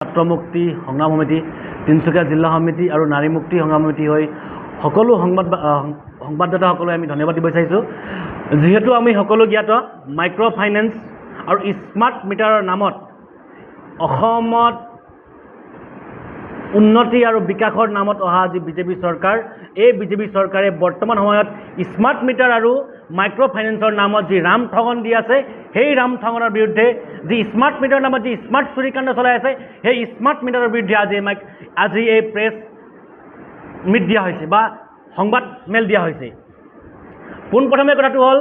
ছাত্ৰ মুক্তি সংগ্ৰাম সমিতি তিনিচুকীয়া জিলা সমিতি আৰু নাৰী মুক্তি সংগ্ৰাম সমিতি হৈ সকলো সংবাদদাতাসকলক আমি ধন্যবাদ দিব বিচাৰিছোঁ। যিহেতু আমি সকলো জ্ঞাত মাইক্ৰ ফাইনেন্স আৰু স্মাৰ্ট মিটাৰৰ নামত অসমত উন্নতি আৰু বিকাশৰ নামত অহা যি বিজেপি চৰকাৰ, এই বিজেপি চৰকাৰে বৰ্তমান সময়ত স্মাৰ্ট মিটাৰ আৰু মাইক্ৰ ফাইনেন্সৰ নামত যি ৰাম ঠগন দি আছে, সেই ৰাম ঠগনৰ বিৰুদ্ধে যি স্মাৰ্ট মিটাৰৰ নামত যি স্মাৰ্ট চুৰিকাণ্ড চলাই আছে, সেই স্মাৰ্ট মিটাৰৰ বিৰুদ্ধে আজি এই প্ৰেছ মিট দিয়া হৈছে বা সংবাদ মেল দিয়া হৈছে। পোনপ্ৰথমে কথাটো হ'ল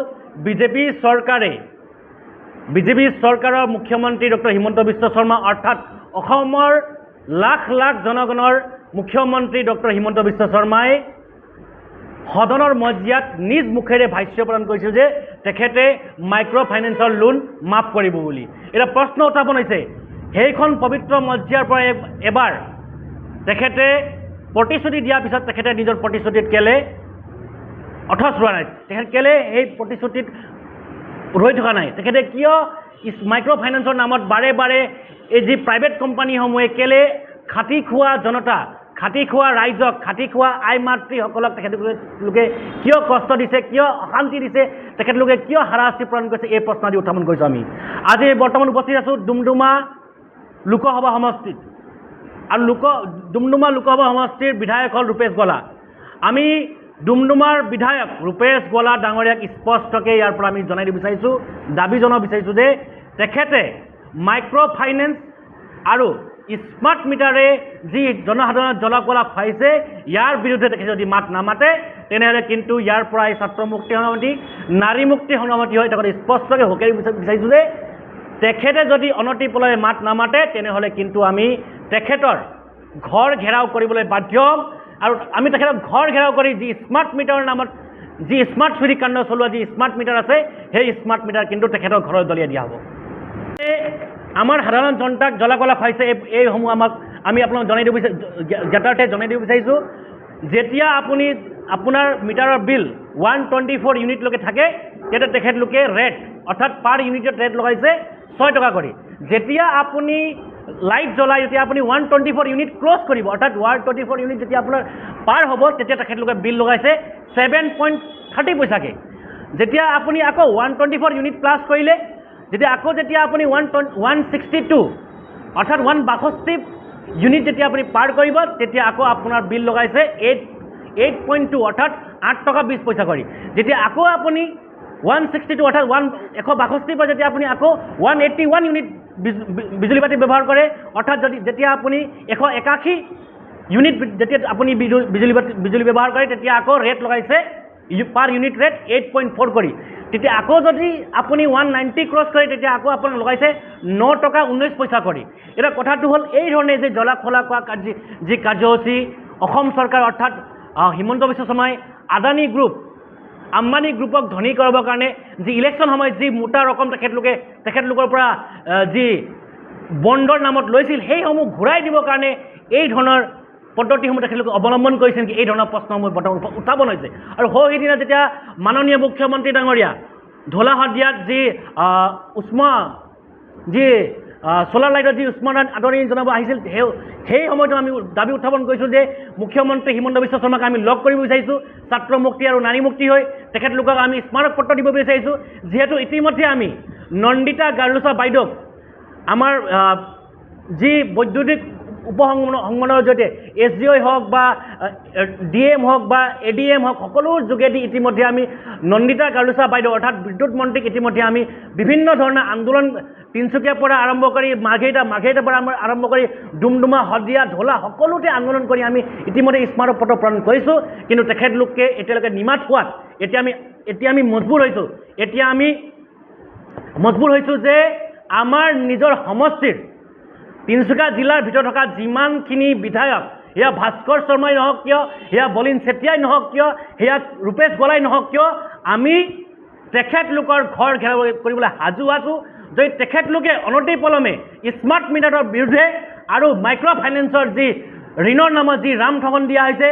বিজেপি চৰকাৰৰ মুখ্যমন্ত্ৰী ডক্টৰ হিমন্ত বিশ্ব শৰ্মা অৰ্থাৎ অসমৰ লাখ লাখ জনগণৰ মুখ্যমন্ত্ৰী ডক্টৰ হিমন্ত বিশ্ব শৰ্মাই সদনৰ মজিয়াত নিজ মুখেৰে ভাষ্য প্ৰদান কৰিছিল যে তেখেতে মাইক্ৰ ফাইনেন্সৰ লোন মাফ কৰিব বুলি। এতিয়া প্ৰশ্ন উত্থাপন হৈছে, সেইখন পবিত্ৰ মজিয়াৰ পৰা এবাৰ তেখেতে প্ৰতিশ্ৰুতি দিয়াৰ পিছত তেখেতে নিজৰ প্ৰতিশ্ৰুতিত কেলে অথচ ৰোৱা নাই, তেখেত কেলে এই প্ৰতিশ্ৰুতিত ৰৈ থকা নাই, তেখেতে কিয় মাইক্ৰ ফাইনেন্সৰ নামত বাৰে বাৰে এই যি প্ৰাইভেট কোম্পানীসমূহে কেলে খাটি খোৱা জনতা, খাটি খোৱা ৰাইজক, খাটি খোৱা আই মাতৃসকলক তেখেতলোকে কিয় কষ্ট দিছে, কিয় অশান্তি দিছে, তেখেতলোকে কিয় হাৰাশাস্তি প্ৰদান কৰিছে, এই প্ৰশ্ন আদি উত্থাপন কৰিছোঁ আমি। আজি বৰ্তমান উপস্থিত আছোঁ ডুমডুমা লোকসভা সমষ্টিত, আৰু ডুমডুমা লোকসভা সমষ্টিৰ বিধায়ক হ'ল ৰূপেশ গলা। আমি ডুমডুমাৰ বিধায়ক ৰূপেশ গলা ডাঙৰীয়াক স্পষ্টকৈ ইয়াৰ পৰা আমি জনাই দিব বিচাৰিছোঁ, দাবী জনাব বিচাৰিছোঁ যে তেখেতে মাইক্ৰ ফাইনেন্স আৰু স্মাৰ্ট মিটাৰে যি জনসাধাৰণৰ জলকলা খুৱাইছে, ইয়াৰ বিৰুদ্ধে তেখেতে যদি মাত নামাতে তেনেহ'লে কিন্তু ইয়াৰ পৰা এই ছাত্ৰ মুক্তি সংগ্ৰামী, নাৰী মুক্তি সংগ্ৰামী হৈ তেখেতে স্পষ্টকৈ সকীয়াই বিচাৰিছোঁ যে তেখেতে যদি অনতিপলমে মাত নামাতে তেনেহ'লে কিন্তু আমি তেখেতৰ ঘৰ ঘেৰাও কৰিবলৈ বাধ্য হ'ম, আৰু আমি তেখেতক ঘৰ ঘেৰাও কৰি যি স্মাৰ্ট মিটাৰৰ নামত যি স্মাৰ্ট চুৰিকাণ্ড চলোৱা যি স্মাৰ্ট মিটাৰ আছে, সেই স্মাৰ্ট মিটাৰ কিন্তু তেখেতৰ ঘৰত দলিয়াই দিয়া হ'ব। আমাৰ সাধাৰণ জনতাক জলাকলা খুৱাইছে এইসমূহ আমি আপোনাক জ্ঞাতাৰ্থে জনাই দিব বিচাৰিছোঁ। যেতিয়া আপোনাৰ মিটাৰৰ বিল 124 ইউনিটলৈকে থাকে, তেতিয়া তেখেতলোকে ৰেট অৰ্থাৎ পাৰ ইউনিটত ৰেট লগাইছে 6 টকা কৰি। যেতিয়া আপুনি লাইট জ্বলাই, যেতিয়া আপুনি 124 ইউনিট ক্ৰছ কৰিব, অৰ্থাৎ 124 ইউনিট যেতিয়া আপোনাৰ পাৰ হ'ব, তেতিয়া তেখেতলোকে বিল লগাইছে 7.30 পইচাকৈ। যেতিয়া আপুনি আকৌ 124 ইউনিট প্লাছ কৰিলে, যেতিয়া আপুনি 162 অৰ্থাৎ 162 ইউনিট যেতিয়া আপুনি পাৰ কৰিব, তেতিয়া আকৌ আপোনাৰ বিল লগাইছে 8.2 অৰ্থাৎ 8 টকা 20 পইচা কৰি। যেতিয়া আকৌ আপুনি 162 অৰ্থাৎ 162 পৰা যেতিয়া আপুনি আকৌ 181 ইউনিট বিজুলী বাতি ব্যৱহাৰ কৰে, অৰ্থাৎ যেতিয়া আপুনি 181 ইউনিট যেতিয়া আপুনি বিজুলী ব্যৱহাৰ কৰে, তেতিয়া আকৌ ৰেট লগাইছে পাৰ ইউনিট ৰেট 8.4 কৰি। তেতিয়া আকৌ যদি আপুনি 190 ক্ৰছ কৰে, তেতিয়া আকৌ আপোনাক লগাইছে 9 টকা 19 পইচা কৰি। এতিয়া কথাটো হ'ল এই ধৰণে যে জলাখলা কৰা যি কাৰ্যসূচী অসম চৰকাৰ অৰ্থাৎ হিমন্ত বিশ্ব শৰ্মাই আদানী গ্ৰুপ, আম্বানী গ্ৰুপক ধনী কৰাবৰ কাৰণে যি ইলেকশ্যন সময়ত যি মোটা ৰকম তেখেতলোকৰ পৰা যি বণ্ডৰ নামত লৈছিল, সেইসমূহ ঘূৰাই দিবৰ কাৰণে এই ধৰণৰ পদ্ধতিসমূহ তেখেতলোকে অৱলম্বন কৰিছে নেকি, এই ধৰণৰ প্ৰশ্নসমূহ বৰ্তমান উত্থাপন হৈছে। আৰু সেইদিনা যেতিয়া মাননীয় মুখ্যমন্ত্ৰী ডাঙৰীয়া ঢলা শদিয়াত যি চ'লাৰ লাইটৰ যি উষ্মাদান আদৰণি জনাব আহিছিল, সেই সময়তো আমি দাবী উত্থাপন কৰিছোঁ যে মুখ্যমন্ত্ৰী হিমন্ত বিশ্ব শৰ্মাক আমি লগ কৰিব বিচাৰিছোঁ, ছাত্ৰ মুক্তি আৰু নাৰী মুক্তি হৈ তেখেতলোকক আমি স্মাৰক পত্ৰ দিব বিচাৰিছোঁ। যিহেতু ইতিমধ্যে আমি নন্দিতা গাৰ্লুচা বাইদেউক আমাৰ যি বৈদ্যুতিক উপসংগঠনৰ জৰিয়তে SDO হওক বা DM হওক বা ADM হওক, সকলোৰ যোগেদি ইতিমধ্যে আমি নন্দিতা গাৰ্লুচা বাইদেউ অৰ্থাৎ বিদ্যুৎ মন্ত্ৰীক ইতিমধ্যে আমি বিভিন্ন ধৰণৰ আন্দোলন তিনিচুকীয়াৰ পৰা আৰম্ভ কৰি মাৰ্ঘেৰিটাৰ পৰা আৰম্ভ কৰি ডুমডুমা, শদিয়া, ঢলা সকলোতে আন্দোলন কৰি আমি ইতিমধ্যে স্মাৰক পত্ৰ প্ৰদান কৰিছোঁ। কিন্তু তেখেতলোকে এতিয়ালৈকে নিমাত হোৱাত এতিয়া আমি মজবুৰ হৈছোঁ যে আমাৰ নিজৰ সমষ্টিৰ তিনিচুকীয়া জিলাৰ ভিতৰত থকা যিমানখিনি বিধায়ক, সেয়া ভাস্কৰ শৰ্মাই নহওক কিয়, সেয়া বলিন চেতিয়াই নহওক কিয়, সেয়া ৰূপেশ গলাই নহওক কিয়, আমি তেখেতলোকৰ ঘৰ ঘেৰাও কৰিবলৈ সাজু আছোঁ। যদি তেখেতলোকে অনতিপলমে স্মাৰ্ট মিটাৰৰ বিৰুদ্ধে আৰু মাইক্ৰ ফাইনেন্সৰ যি ঋণৰ নামত যি ৰাম ঠগন দিয়া হৈছে,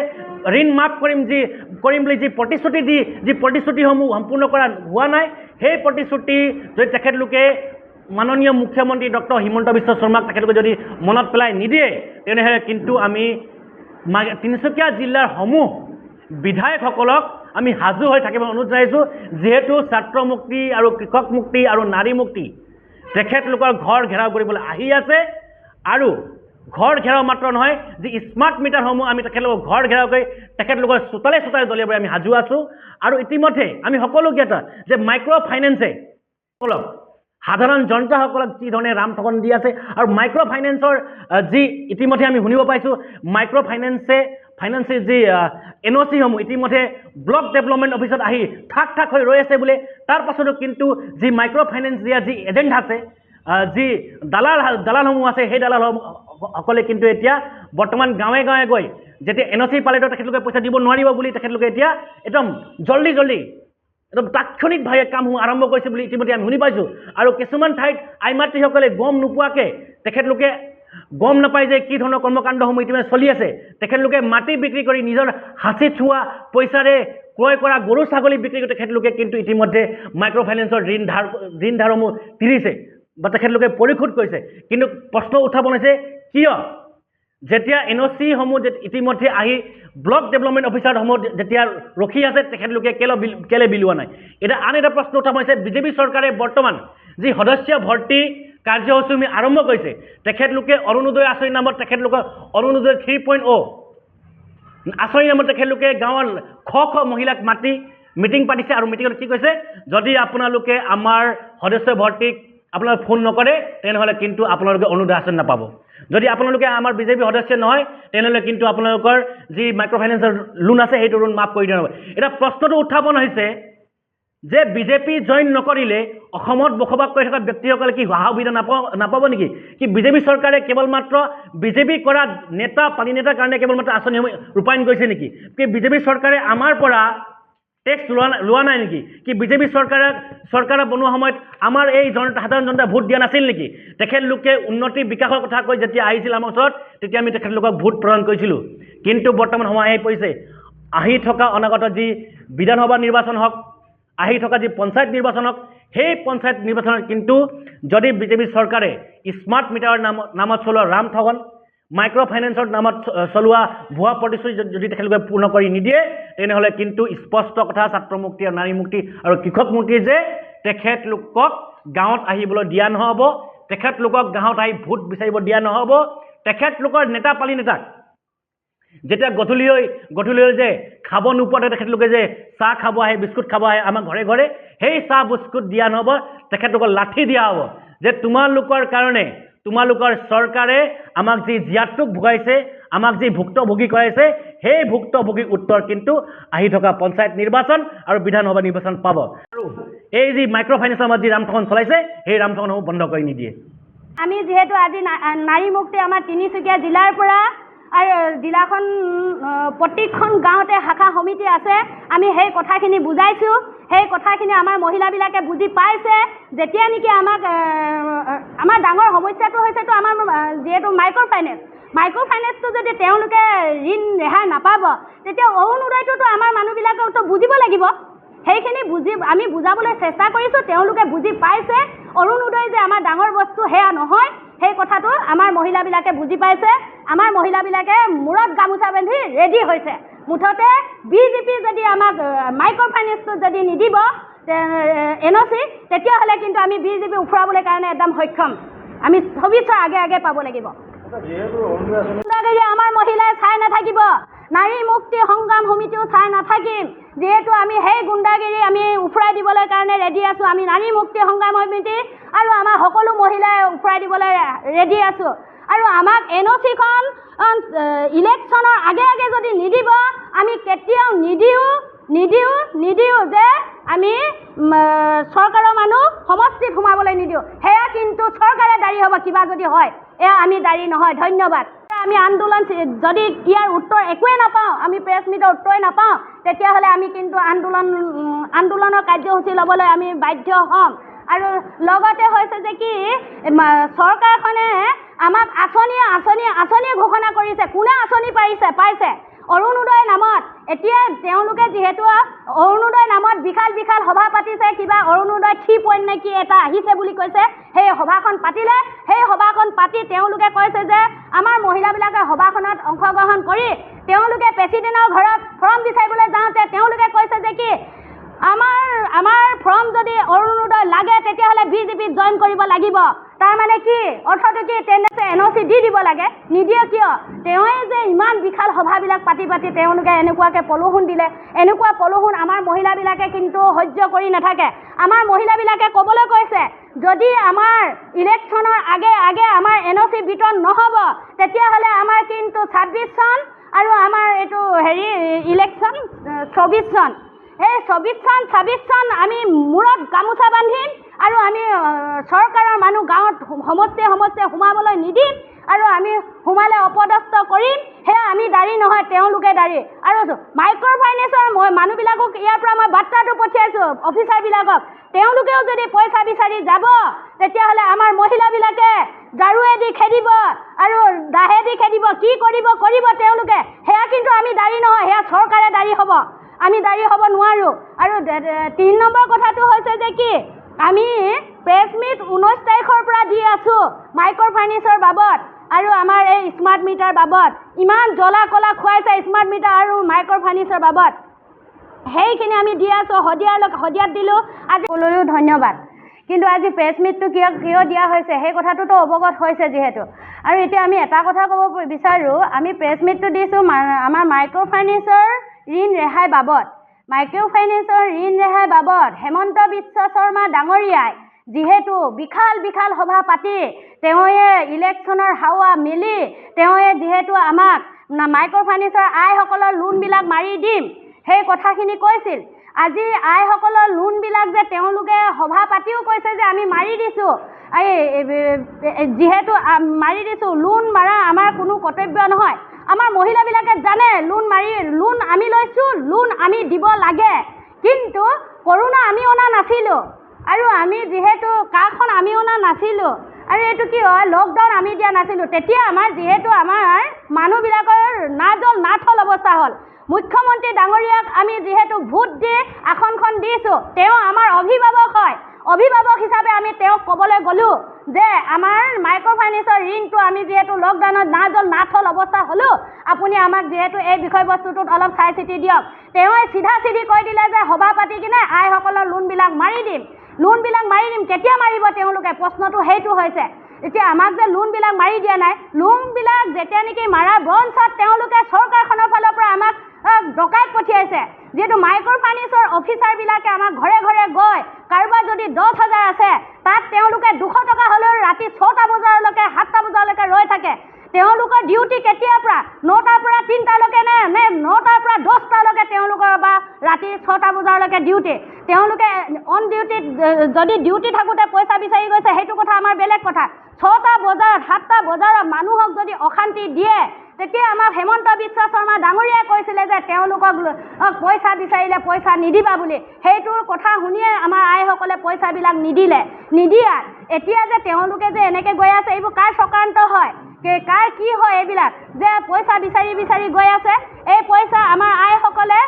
ঋণ মাফ কৰিম বুলি যি প্ৰতিশ্ৰুতিসমূহ সম্পূৰ্ণ কৰা হোৱা নাই, সেই প্ৰতিশ্ৰুতি যদি তেখেতলোকে মাননীয় মুখ্যমন্ত্ৰী ডক্টৰ হিমন্ত বিশ্ব শৰ্মাক তেখেতলোকে যদি মনত পেলাই নিদিয়ে তেনেহ'লে কিন্তু আমি তিনিচুকীয়া জিলাৰ সমূহ বিধায়কসকলক আমি সাজু হৈ থাকিব অনুৰোধ জনাইছোঁ। যিহেতু ছাত্ৰ মুক্তি আৰু কৃষক মুক্তি আৰু নাৰী মুক্তি তেখেতলোকৰ ঘৰ ঘেৰাও কৰিবলৈ আহি আছে আৰু ঘৰ ঘেৰাও মাত্ৰ নহয়, যি স্মাৰ্ট মিটাৰসমূহ আমি তেখেতলোকৰ ঘৰ ঘেৰাও কৰি তেখেতলোকৰ চোতালে চোতালে দলিয়াবলৈ আমি সাজু আছোঁ। আৰু ইতিমধ্যে আমি সকলো জ্ঞাত যে মাইক্ৰ' ফাইনেন্সে সকলক সাধাৰণ জনতাসকলক যি ধৰণে ৰাম ঠগন দি আছে আৰু মাইক্ৰ' ফাইনেন্সৰ যি ইতিমধ্যে আমি শুনিব পাইছোঁ মাইক্ৰ' ফাইনেন্সে যি NOC-সমূহ ইতিমধ্যে ব্লক ডেভেলপমেণ্ট অফিচত আহি ঠাক ঠাক হৈ ৰৈ আছে বোলে। তাৰ পাছতো কিন্তু যি মাইক্ৰ' ফাইনেন্স দিয়া যি এজেণ্ট আছে, যি দালালসমূহ আছে, সেই দালালসকলে কিন্তু এতিয়া বৰ্তমান গাঁৱে গাঁৱে গৈ যেতিয়া NOC পালেতো তেখেতলোকে পইচা দিব নোৱাৰিব বুলি তেখেতলোকে এতিয়া একদম জল্দি একদম তাৎক্ষণিকভাৱে কামসমূহ আৰম্ভ কৰিছে বুলি ইতিমধ্যে আমি শুনি পাইছোঁ। আৰু কিছুমান ঠাইত আইমাতৃসকলে গম নোপোৱাকৈ তেখেতলোকে গম নাপায় যে কি ধৰণৰ কৰ্মকাণ্ডসমূহ ইতিমধ্যে চলি আছে। তেখেতলোকে মাটি বিক্ৰী কৰি নিজৰ সাঁচি থোৱা পইচাৰে ক্ৰয় কৰা গৰু ছাগলী বিক্ৰী কৰি তেখেতলোকে কিন্তু ইতিমধ্যে মাইক্ৰ' ফাইনেন্সৰ ঋণ ধাৰসমূহ তিৰিছে বা তেখেতলোকে পৰিশোধ কৰিছে। কিন্তু প্ৰশ্ন উত্থাপন হৈছে কিয় যেতিয়া NOC-সমূহ ইতিমধ্যে আহি ব্লক ডেভেলপমেণ্ট অফিচাৰসমূহ যেতিয়া ৰখি আছে তেখেতলোকে কেলে বিলোৱা নাই। এতিয়া আন এটা প্ৰশ্ন উত্থাপন হৈছে বিজেপি চৰকাৰে বৰ্তমান যি সদস্য ভৰ্তি কাৰ্যসূচী আৰম্ভ কৰিছে তেখেতলোকে অৰুণোদয় আঁচনিৰ নামত তেখেতলোকৰ অৰুণোদয় 3.0 আঁচনিৰ নামত তেখেতলোকে গাঁৱৰ শ মহিলাক মাতি মিটিং পাতিছে আৰু মিটিঙত কি কৈছে, যদি আপোনালোকে আমাৰ সদস্য ভৰ্তিক আপোনালোকে ফোন নকৰে তেনেহ'লে কিন্তু আপোনালোকে অৰুণোদয় আঁচনি নাপাব। যদি আপোনালোকে আমাৰ বিজেপি সদস্য নহয় তেনেহ'লে কিন্তু আপোনালোকৰ যি মাইক্ৰ' ফাইনেন্সৰ লোন আছে সেইটো লোন মাফ কৰি দিয়া হ'ব। এতিয়া প্ৰশ্নটো উত্থাপন হৈছে যে বিজেপি জইন নকৰিলে অসমত বসবাস কৰি থকা ব্যক্তিসকলে কি সা সুবিধা নাপাব নেকি? কি বিজেপি চৰকাৰে কেৱল মাত্ৰ বিজেপি কৰা নেতা পানী নেতাৰ কাৰণে কেৱল মাত্ৰ আঁচনিসমূহ ৰূপায়ণ কৰিছে নেকি? কি বিজেপি চৰকাৰে আমাৰ পৰা টেক্স লোৱা নাই নেকি? কি বিজেপি চৰকাৰে বনোৱা সময়ত আমাৰ এই সাধাৰণ জনতাই ভোট দিয়া নাছিল নেকি? তেখেতলোকে উন্নতি বিকাশৰ কথা কৈ যেতিয়া আহিছিল আমাৰ ওচৰত তেতিয়া আমি তেখেতলোকক ভোট প্ৰদান কৰিছিলোঁ। কিন্তু বৰ্তমান সময় আহি পৰিছে, আহি থকা অনাগত যি বিধানসভা নিৰ্বাচন হওক, আহি থকা যি পঞ্চায়ত নিৰ্বাচন হওক, সেই পঞ্চায়ত নিৰ্বাচনত কিন্তু যদি বিজেপি চৰকাৰে স্মাৰ্ট মিটাৰৰ নামত চলোৱা ৰাম ঠগন, মাইক্ৰ' ফাইনেন্সৰ নামত চলোৱা ভুৱা প্ৰতিশ্ৰুতি যদি তেখেতলোকে পূৰ্ণ কৰি নিদিয়ে তেনেহ'লে কিন্তু স্পষ্ট কথা ছাত্ৰ মুক্তি আৰু নাৰী মুক্তি আৰু কৃষক মুক্তি যে তেখেতলোকক গাঁৱত আহিবলৈ দিয়া নহ'ব, তেখেতলোকক গাঁৱত আহি ভোট বিচাৰিব দিয়া নহ'ব। তেখেতলোকৰ নেতা পালি নেতাক যেতিয়া গধূলি যে খাব নোপোৱাতে তেখেতলোকে যে চাহ খাব আহে, বিস্কুট খাব আহে আমাৰ ঘৰে ঘৰে, সেই চাহ বিস্কুট দিয়া নহ'ব, তেখেতলোকক লাঠি দিয়া হ'ব যে তোমালোকৰ কাৰণে তোমালোকৰ চৰকাৰে আমাক যি জীয়াতোক ভোগাইছে, আমাক যি ভুক্তভোগী কৰাইছে, সেই ভুক্তভোগীৰ উত্তৰ কিন্তু আহি থকা পঞ্চায়ত নিৰ্বাচন আৰু বিধানসভা নিৰ্বাচন পাব। আৰু এই যি মাইক্ৰ' ফাইনেন্সৰ আমাৰ যি ৰামঠগন চলাইছে সেই ৰামঠগনসমূহ বন্ধ কৰি নিদিয়ে। আমি যিহেতু আজি নাৰী মুক্তি আমাৰ তিনিচুকীয়া জিলাৰ পৰা আৰু জিলাখন প্ৰতিখন গাঁৱতে শাখা সমিতি আছে, আমি সেই কথাখিনি বুজাইছোঁ। সেই কথাখিনি আমাৰ মহিলাবিলাকে বুজি পাইছে। যেতিয়া নেকি আমাৰ ডাঙৰ সমস্যাটো হৈছেতো আমাৰ যিহেতু মাইক্ৰ' ফাইনেন্সটো যদি তেওঁলোকে ঋণ ৰেহাই নাপাব তেতিয়া অৰুণোদয়টোতো আমাৰ মানুহবিলাকেতো বুজিব লাগিব। সেইখিনি আমি বুজাবলৈ চেষ্টা কৰিছোঁ, তেওঁলোকে বুজি পাইছে। অৰুণোদয় যে আমাৰ ডাঙৰ বস্তু সেয়া নহয়, সেই কথাটো আমাৰ মহিলাবিলাকে বুজি পাইছে। আমাৰ মহিলাবিলাকে মূৰত গামোচা বান্ধি ৰেডি হৈছে। মুঠতে বিজেপি যদি আমাক মাইক্ৰ' ফাইনেন্সটো যদি নিদিব NOC তেতিয়াহ'লে কিন্তু আমি বিজেপি উফৰাবলৈ কাৰণে একদম সক্ষম। আমি 24 আগে পাব লাগিব। আমাৰ মহিলাই চাই নাথাকিব, নাৰী মুক্তি সংগ্ৰাম সমিতিও চাই নাথাকিম। যিহেতু আমি সেই গুণ্ডাগিৰি আমি উফৰাই দিবলৈ কাৰণে ৰেডি আছোঁ। আমি নাৰী মুক্তি সংগ্ৰাম সমিতি আৰু আমাৰ সকলো মহিলাই উফৰাই দিবলৈ ৰেডি আছোঁ। আৰু আমাক NOCখন ইলেকশ্যনৰ আগে যদি নিদিব আমি কেতিয়াও নিদিওঁ যে আমি চৰকাৰৰ মানুহ সমষ্টিত সোমাবলৈ নিদিওঁ। সেয়া কিন্তু চৰকাৰে দায়ী হ'ব কিবা যদি হয়, এয়া আমি দায়ী নহয়। ধন্যবাদ। আমি আন্দোলন যদি ইয়াৰ উত্তৰ একোৱেই নাপাওঁ, আমি প্ৰেছ মিটৰ উত্তৰেই নাপাওঁ, তেতিয়াহ'লে আমি কিন্তু আন্দোলনৰ কাৰ্যসূচী ল'বলৈ আমি বাধ্য হ'ম। আৰু লগতে হৈছে যে কি চৰকাৰখনে আমাক আঁচনি ঘোষণা কৰিছে। কোনে আঁচনি পাইছে অৰুণোদয় নামত এতিয়া তেওঁলোকে যিহেতু অৰুণোদয় নামত বিশাল বিশাল সভা পাতিছে, কিবা অৰুণোদয় 3 নেকি এটা আহিছে বুলি কৈছে, সেই সভাখন পাতিলে। সেই সভাখন পাতি তেওঁলোকে কৈছে যে আমাৰ মহিলাবিলাকে সভাখনত অংশগ্ৰহণ কৰি তেওঁলোকে প্ৰেচিডেণ্টৰ ঘৰত ফৰ্ম বিচাৰিবলৈ যাওঁতে তেওঁলোকে কৈছে যে কি আমাৰ ফৰ্ম যদি অৰুণোদয় লাগে তেতিয়াহ'লে বিজেপিত জইন কৰিব লাগিব। তাৰমানে কি অৰ্থটো কি তেনেকৈ NOC দি দিব লাগে, নিদিয়ে কিয়? তেওঁৱে যে ইমান বিশাল সভাবিলাক পাতি পাতি তেওঁলোকে এনেকুৱাকৈ পলুহুন দিলে, এনেকুৱা পলুহুন আমাৰ মহিলাবিলাকে কিন্তু সহ্য কৰি নাথাকে। আমাৰ মহিলাবিলাকে ক'বলৈ কৈছে যদি আমাৰ ইলেকশ্যনৰ আগে আগে আমাৰ NOC বিতৰণ নহ'ব তেতিয়াহ'লে আমাৰ কিন্তু 26 চন আৰু আমাৰ এইটো ইলেকশ্যন 24 চন, এই 24 চন আমি মূৰত গামোচা বান্ধিম আৰু আমি চৰকাৰৰ মানুহ গাঁৱত সমষ্টিয়ে সোমাবলৈ নিদিম আৰু আমি সোমালে অপদস্থ কৰিম। সেয়া আমি দাড়ি নহয়, তেওঁলোকে দাড়ি। আৰু মাইক্ৰ' ফাইনেন্সৰ মানুহবিলাকক ইয়াৰ পৰা মই বাৰ্তাটো পঠিয়াইছোঁ অফিচাৰবিলাকক, তেওঁলোকেও যদি পইচা বিচাৰি যাব তেতিয়াহ'লে আমাৰ মহিলাবিলাকে ঝাৰুৱেদি খেদিব আৰু দাহেদি খেদিব, কি কৰিব তেওঁলোকে। সেয়া কিন্তু আমি দাড়ি নহয়, সেয়া চৰকাৰে দাড়ি হ'ব, আমি দাড়ি হ'ব নোৱাৰোঁ। আৰু 3 নম্বৰ কথাটো হৈছে যে কি আমি প্ৰেছ মিট 19 তাৰিখৰ পৰা দি আছোঁ মাইক্ৰ' ফাইনেন্সৰ বাবদ আৰু আমাৰ এই স্মাৰ্ট মিটাৰ বাবদ। ইমান জ্বলা কলা খুৱাইছে স্মাৰ্ট মিটাৰ আৰু মাইক্ৰ' ফাইনেন্সৰ বাবদ, সেইখিনি আমি দি আছোঁ। শদিয়াত দিলোঁ, আজি ক'লৈও ধন্যবাদ। কিন্তু আজি প্ৰেছ মিটটো কিয় দিয়া হৈছে সেই কথাটোতো অৱগত হৈছে যিহেতু। আৰু এতিয়া আমি এটা কথা ক'ব বিচাৰোঁ, আমি প্ৰেছ মিটটো দিছোঁ আমাৰ মাইক্ৰ' ফাইনেন্সৰ ঋণ ৰেহাই বাবদ হেমন্ত বিশ্ব শৰ্মা ডাঙৰীয়াই যিহেতু বিশাল বিশাল সভা পাতি তেওঁৱে ইলেকশ্যনৰ হাৱা মেলি তেওঁৱে যিহেতু আমাক মাইক্ৰ' ফাইনেন্সৰ আইসকলৰ লোনবিলাক মাৰি দিম সেই কথাখিনি কৈছিল। আজি আইসকলৰ লোনবিলাক যে তেওঁলোকে সভা পাতিও কৈছে যে আমি মাৰি দিছোঁ, যিহেতু মাৰি দিছোঁ, লোন মাৰা আমাৰ কোনো কৰ্তব্য নহয়। আমাৰ মহিলাবিলাকে জানে লোন আমি লৈছোঁ, লোন আমি দিব লাগে, কিন্তু কৰোণা আমি অনা নাছিলোঁ আৰু আমি যিহেতু কাৰ্ডখন আমি অনা নাছিলোঁ আৰু এইটো কি হয় লকডাউন আমি দিয়া নাছিলোঁ। তেতিয়া যিহেতু আমাৰ মানুহবিলাকৰ নাথল অৱস্থা হ'ল। মুখ্যমন্ত্ৰী ডাঙৰীয়াক আমি যিহেতু ভোট দি আসনখন দিছোঁ, তেওঁ আমাৰ অভিভাৱক হয়, অভিভাৱক হিচাপে আমি তেওঁক ক'বলৈ গ'লোঁ যে আমাৰ মাইক্ৰ' ফাইনেন্সৰ ঋণটো আমি যিহেতু লকডাউনত নাথল অৱস্থা হ'লোঁ, আপুনি আমাক যিহেতু এই বিষয়বস্তুটোত অলপ চাই চিতি দিয়ক। তেওঁৱে চিধি কৈ দিলে যে সভা পাতি কিনে আইসকলৰ লোনবিলাক মাৰি দিম। কেতিয়া মাৰিব তেওঁলোকে? প্ৰশ্নটো সেইটো হৈছে। এতিয়া আমাক যে লোনবিলাক মাৰি দিয়া নাই, লোনবিলাক যেতিয়া নেকি মাৰাৰ বঞ্চত তেওঁলোকে চৰকাৰখনৰ ফালৰ পৰা আমাক ডকাইত পঠিয়াইছে। যিহেতু মাইক্ৰ' ফাইনেন্সৰ অফিচাৰবিলাকে আমাক ঘৰে ঘৰে গৈ কাৰোবাৰ যদি 10,000 আছে তাত তেওঁলোকে 200 টকা হ'লেও ৰাতি 6টা বজালৈকে 7টা বজালৈকে ৰৈ থাকে। তেওঁলোকৰ ডিউটি কেতিয়াৰ পৰা? 9টাৰ পৰা 3টালৈকে নে 9টাৰ পৰা 10টালৈকে তেওঁলোকৰ বা ৰাতি 6টা বজালৈকে ডিউটি। তেওঁলোকে অন ডিউটিত যদি ডিউটি থাকোঁতে পইচা বিচাৰি গৈছে সেইটো কথা আমাৰ বেলেগ কথা। 6টা বজাত 7টা বজাত মানুহক যদি অশান্তি দিয়ে তেতিয়া আমাক হেমন্ত বিশ্ব শৰ্মা ডাঙৰীয়াই কৈছিলে যে তেওঁলোকক পইচা বিচাৰিলে পইচা নিদিবা বুলি। সেইটোৰ কথা শুনিয়ে আমাৰ আইসকলে পইচাবিলাক নিদিয়াত এতিয়া যে তেওঁলোকে যে এনেকৈ গৈ আছে এইবোৰ কাৰ চক্ৰান্ত হয়, কাৰ কি হয় এইবিলাক যে পইচা বিচাৰি গৈ আছে? এই পইচা আমাৰ আইসকলে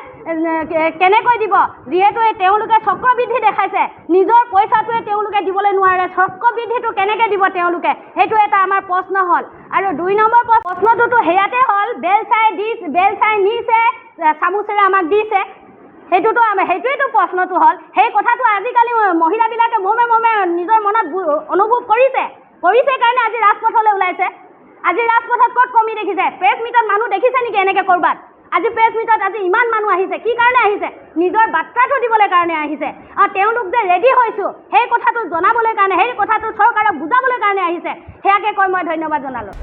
কেনেকৈ দিব? যিহেতু তেওঁলোকে চক্ৰবৃদ্ধি দেখাইছে, নিজৰ পইচাটোৱে তেওঁলোকে দিবলৈ নোৱাৰে, চক্ৰবৃদ্ধিটো কেনেকৈ দিব তেওঁলোকে? সেইটো এটা আমাৰ প্ৰশ্ন হ'ল। আৰু 2 নম্বৰ প্ৰশ্নটোতো সেয়াতে হ'ল, বেল চাই নিছে, চামুচেৰে আমাক দিছে, সেইটোৱেতো প্ৰশ্নটো হ'ল। সেই কথাটো আজিকালি মহিলাবিলাকে মমে নিজৰ মনত অনুভৱ কৰিছে কাৰণে আজি ৰাজপথলৈ ওলাইছে। আজি ৰাজপথত ক'ত কমি দেখিছে? প্ৰেছ মিটত মানুহ দেখিছে নেকি এনেকৈ ক'ৰবাত? আজি প্ৰেছ মিটত আজি ইমান মানুহ আহিছে, কি কাৰণে আহিছে? নিজৰ বাৰ্তাটো দিবলৈ কাৰণে আহিছে। তেওঁলোক যে ৰেডি হৈছোঁ সেই কথাটো জনাবলৈ কাৰণে, সেই কথাটো চৰকাৰক বুজাবলৈ কাৰণে আহিছে। সেয়াকে কৈ মই ধন্যবাদ জনালোঁ।